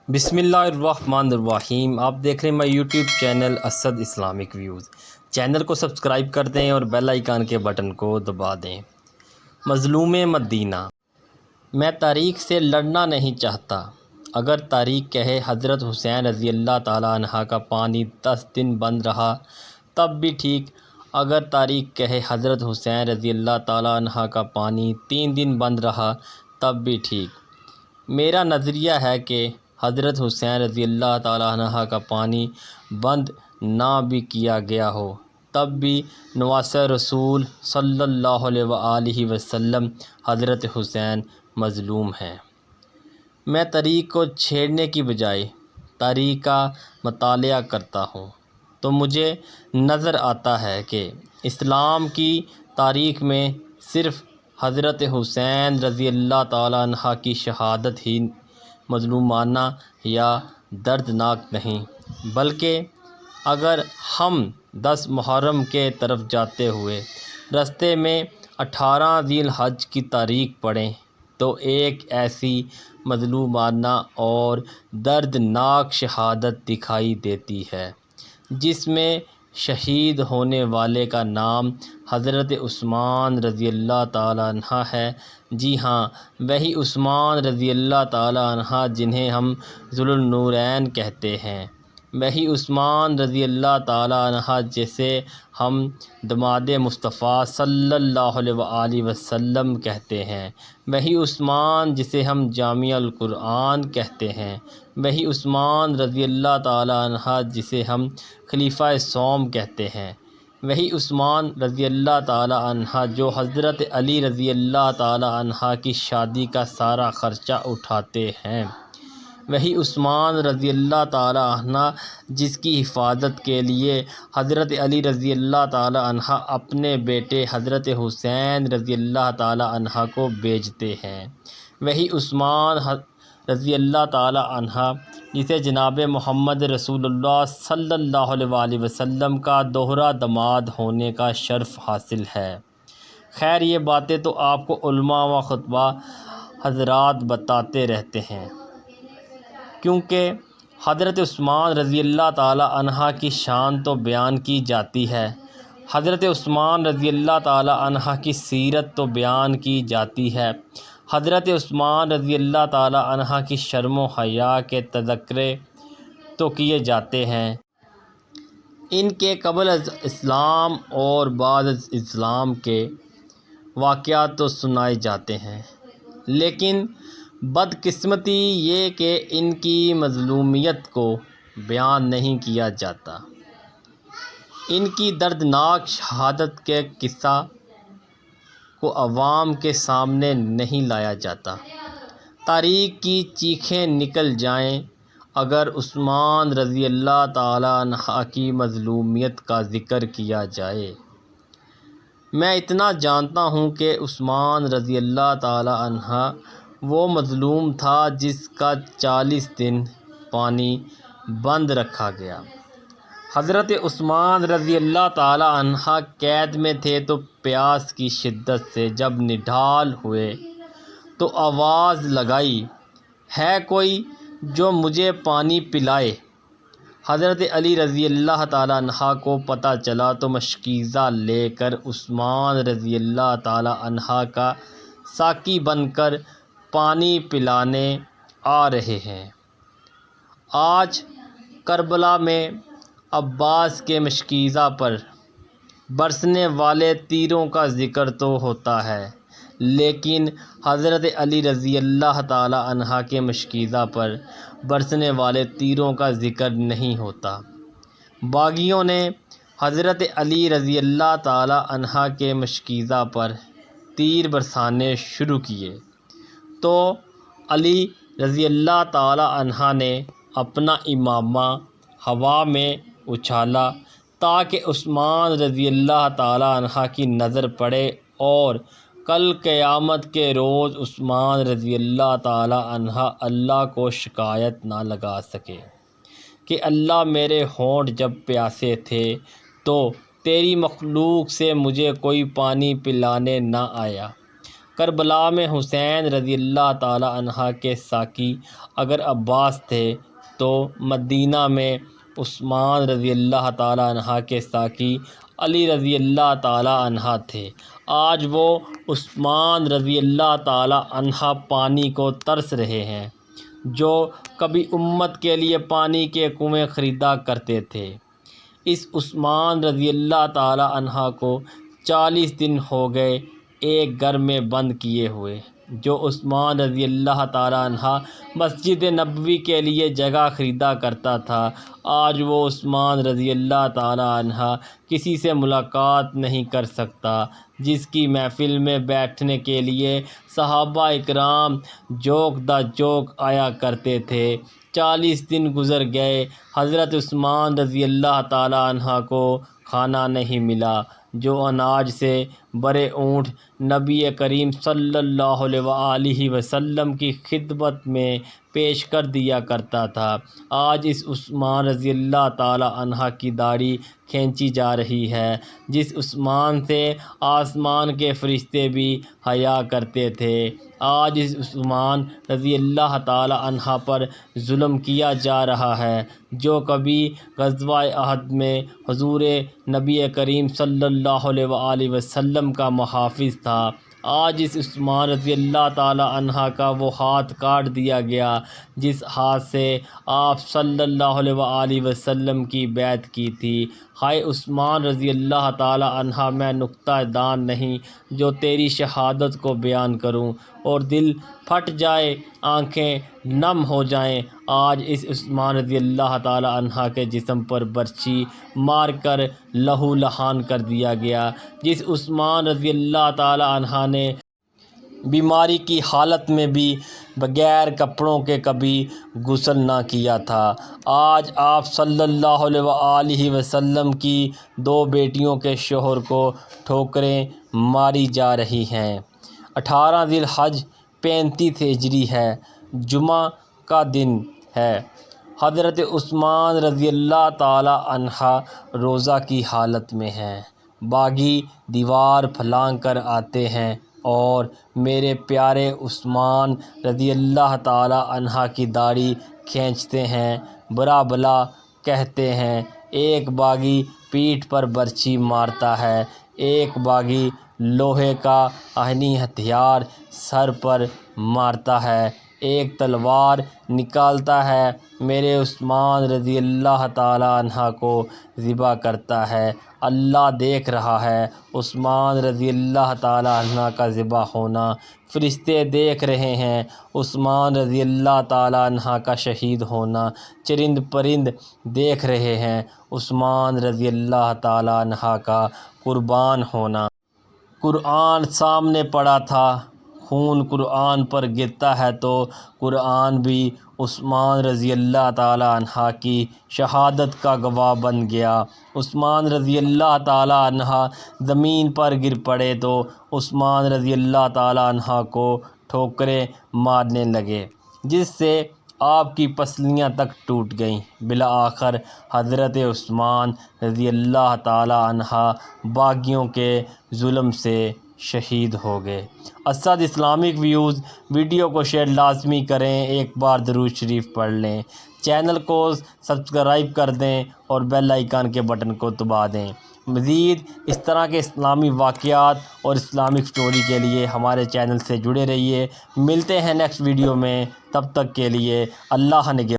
بسم اللہ الرحمن الرحیم۔ آپ دیکھ رہے ہیں میں YouTube channel Asad Islamic views. Channel کو سبسکرائب کر دیں اور بیل آئیکن کے بٹن کو دبا دیں۔ مظلوم مدینہ۔ میں تاریخ سے لڑنا نہیں چاہتا، اگر تاریخ کہے حضرت حسین رضی اللہ تعالیٰ عنہ کا پانی 10 دن بند رہا تب بھی ٹھیک، اگر تاریخ کہے حضرت حسین رضی اللہ تعالیٰ عنہ کا پانی 3 دن بند رہا تب بھی ٹھیک۔ میرا نظریہ ہے کہ حضرت حسین رضی اللہ تعالیٰ عنہ کا پانی بند نہ بھی کیا گیا ہو تب بھی نواسۂ رسول صلی اللہ علیہ وآلہ وسلم حضرت حسین مظلوم ہیں۔ میں تاریخ کو چھیڑنے کی بجائے تاریخ کا مطالعہ کرتا ہوں تو مجھے نظر آتا ہے کہ اسلام کی تاریخ میں صرف حضرت حسین رضی اللہ تعالیٰ عنہ کی شہادت ہی مظلومانہ یا دردناک نہیں، بلکہ اگر ہم 10 محرم کے طرف جاتے ہوئے رستے میں 18 ذی الحج کی تاریخ پڑھیں تو ایک ایسی مظلومانہ اور دردناک شہادت دکھائی دیتی ہے جس میں شہید ہونے والے کا نام حضرت عثمان رضی اللہ تعالیٰ عنہ ہے۔ جی ہاں، وہی عثمان رضی اللہ تعالیٰ عنہ جنہیں ہم ذو النورین کہتے ہیں، وہی عثمان رضی اللہ تعالیٰ عنہ جسے ہم داماد مصطفیٰ صلی اللہ علیہ وآلہ وسلم کہتے ہیں، وہی عثمان جسے ہم جامع القرآن کہتے ہیں، وہی عثمان رضی اللہ تعالیٰ عنہ جسے ہم خلیفہ سوم کہتے ہیں، وہی عثمان رضی اللہ تعالیٰ عنہ جو حضرت علی رضی اللہ تعالیٰ عنہ کی شادی کا سارا خرچہ اٹھاتے ہیں، وہی عثمان رضی اللہ تعالیٰ عنہ جس کی حفاظت کے لیے حضرت علی رضی اللہ تعالیٰ عنہ اپنے بیٹے حضرت حسین رضی اللہ تعالیٰ عنہ کو بھیجتے ہیں، وہی عثمان رضی اللہ تعالیٰ عنہ جسے جناب محمد رسول اللہ صلی اللہ علیہ وآلہ وسلم کا دوہرا داماد ہونے کا شرف حاصل ہے۔ خیر، یہ باتیں تو آپ کو علماء و خطبہ حضرات بتاتے رہتے ہیں، کیونکہ حضرت عثمان رضی اللہ تعالیٰ عنہ کی شان تو بیان کی جاتی ہے، حضرت عثمان رضی اللہ تعالیٰ عنہ کی سیرت تو بیان کی جاتی ہے، حضرت عثمان رضی اللہ تعالیٰ عنہ کی شرم و حیا کے تذکرے تو کیے جاتے ہیں، ان کے قبل از اسلام اور بعد از اسلام کے واقعات تو سنائے جاتے ہیں، لیکن بدقسمتی یہ کہ ان کی مظلومیت کو بیان نہیں کیا جاتا، ان کی دردناک شہادت کے قصہ کو عوام کے سامنے نہیں لایا جاتا۔ تاریخ کی چیخیں نکل جائیں اگر عثمان رضی اللہ تعالیٰ عنہ کی مظلومیت کا ذکر کیا جائے۔ میں اتنا جانتا ہوں کہ عثمان رضی اللہ تعالیٰ عنہ وہ مظلوم تھا جس کا 40 دن پانی بند رکھا گیا۔ حضرت عثمان رضی اللہ تعالیٰ عنہ قید میں تھے تو پیاس کی شدت سے جب نڈھال ہوئے تو آواز لگائی، ہے کوئی جو مجھے پانی پلائے؟ حضرت علی رضی اللہ تعالیٰ عنہ کو پتہ چلا تو مشکیزہ لے کر عثمان رضی اللہ تعالیٰ عنہ کا ساقی بن کر پانی پلانے آ رہے ہیں۔ آج کربلا میں عباس کے مشکیزہ پر برسنے والے تیروں کا ذکر تو ہوتا ہے، لیکن حضرت علی رضی اللہ تعالیٰ عنہ کے مشکیزہ پر برسنے والے تیروں کا ذکر نہیں ہوتا۔ باغیوں نے حضرت علی رضی اللہ تعالیٰ عنہ کے مشکیزہ پر تیر برسانے شروع کیے تو علی رضی اللہ تعالیٰ عنہ نے اپنا امامہ ہوا میں اچھالا تاکہ عثمان رضی اللہ تعالیٰ عنہ کی نظر پڑے اور کل قیامت کے روز عثمان رضی اللہ تعالیٰ عنہ اللہ کو شکایت نہ لگا سکے کہ اللہ میرے ہونٹ جب پیاسے تھے تو تیری مخلوق سے مجھے کوئی پانی پلانے نہ آیا، کربلا میں حسین رضی اللہ تعالی عنہ کے ساقی اگر عباس تھے تو مدینہ میں عثمان رضی اللہ تعالی عنہ کے ساقی علی رضی اللہ تعالی عنہ تھے۔ آج وہ عثمان رضی اللہ تعالی عنہ پانی کو ترس رہے ہیں، جو کبھی امت کے لیے پانی کے کنویں خریدا کرتے تھے۔ اس عثمان رضی اللہ تعالی عنہ کو 40 دن ہو گئے ایک گھر میں بند کیے ہوئے۔ جو عثمان رضی اللہ تعالی عنہ مسجد نبوی کے لیے جگہ خریدا کرتا تھا، آج وہ عثمان رضی اللہ تعالی عنہ کسی سے ملاقات نہیں کر سکتا، جس کی محفل میں بیٹھنے کے لیے صحابہ اکرام جوک دا جوک آیا کرتے تھے۔ 40 دن گزر گئے، حضرت عثمان رضی اللہ تعالی عنہ کو کھانا نہیں ملا۔ جو اناج سے بھرے اونٹ نبی کریم صلی اللہ علیہ وآلہ وسلم کی خدمت میں پیش کر دیا کرتا تھا، آج اس عثمان رضی اللہ تعالی عنہ کی داڑھی کھینچی جا رہی ہے، جس عثمان سے آسمان کے فرشتے بھی حیا کرتے تھے۔ آج اس عثمان رضی اللہ تعالی عنہ پر ظلم کیا جا رہا ہے، جو کبھی غزوہ احد میں حضور نبی کریم صلی اللہ علیہ وآلہ وسلم کا محافظ تھا۔ آج اس عثمان رضی اللہ تعالی عنہ کا وہ ہاتھ کاٹ دیا گیا جس ہاتھ سے آپ صلی اللہ علیہ وآلہ وسلم کی بیعت کی تھی۔ ہائے عثمان رضی اللہ تعالی عنہ، میں نکتہ دان نہیں جو تیری شہادت کو بیان کروں، اور دل پھٹ جائے، آنکھیں نم ہو جائیں۔ آج اس عثمان رضی اللہ تعالی عنہ کے جسم پر برچھی مار کر لہو لہان کر دیا گیا، جس عثمان رضی اللہ تعالی عنہ نے بیماری کی حالت میں بھی بغیر کپڑوں کے کبھی غسل نہ کیا تھا۔ آج آپ صلی اللہ علیہ وآلہ وسلم کی 2 بیٹیوں کے شوہر کو ٹھوکریں ماری جا رہی ہیں۔ 18 ذی الحج 35 ہجری ہے، جمعہ کا دن ہے۔ حضرت عثمان رضی اللہ تعالی عنہ روزہ کی حالت میں ہیں، باغی دیوار پھلانگ کر آتے ہیں اور میرے پیارے عثمان رضی اللہ تعالی عنہ کی داڑھی کھینچتے ہیں، برا بلا کہتے ہیں۔ ایک باغی پیٹھ پر برچھی مارتا ہے، ایک باغی لوہے کا آہنی ہتھیار سر پر مارتا ہے، ایک تلوار نکالتا ہے، میرے عثمان رضی اللہ تعالی عنہ کو ذبح کرتا ہے۔ اللہ دیکھ رہا ہے عثمان رضی اللہ تعالی عنہ کا ذبح ہونا، فرشتے دیکھ رہے ہیں عثمان رضی اللہ تعالی عنہ کا شہید ہونا، چرند پرند دیکھ رہے ہیں عثمان رضی اللہ تعالی عنہ کا قربان ہونا۔ قرآن سامنے پڑا تھا، خون قرآن پر گرتا ہے تو قرآن بھی عثمان رضی اللہ تعالی عنہ کی شہادت کا گواہ بن گیا۔ عثمان رضی اللہ تعالی عنہ زمین پر گر پڑے تو عثمان رضی اللہ تعالی عنہ کو ٹھوکریں مارنے لگے، جس سے آپ کی پسلیاں تک ٹوٹ گئیں۔ بالآخر حضرت عثمان رضی اللہ تعالی عنہ باغیوں کے ظلم سے شہید ہو گئے۔ اسد اسلامک ویوز ویڈیو کو شیئر لازمی کریں، ایک بار درود شریف پڑھ لیں، چینل کو سبسکرائب کر دیں اور بیل آئیکن کے بٹن کو دبا دیں۔ مزید اس طرح کے اسلامی واقعات اور اسلامک سٹوری کے لیے ہمارے چینل سے جڑے رہیے۔ ملتے ہیں نیکسٹ ویڈیو میں، تب تک کے لیے اللہ نگہبان۔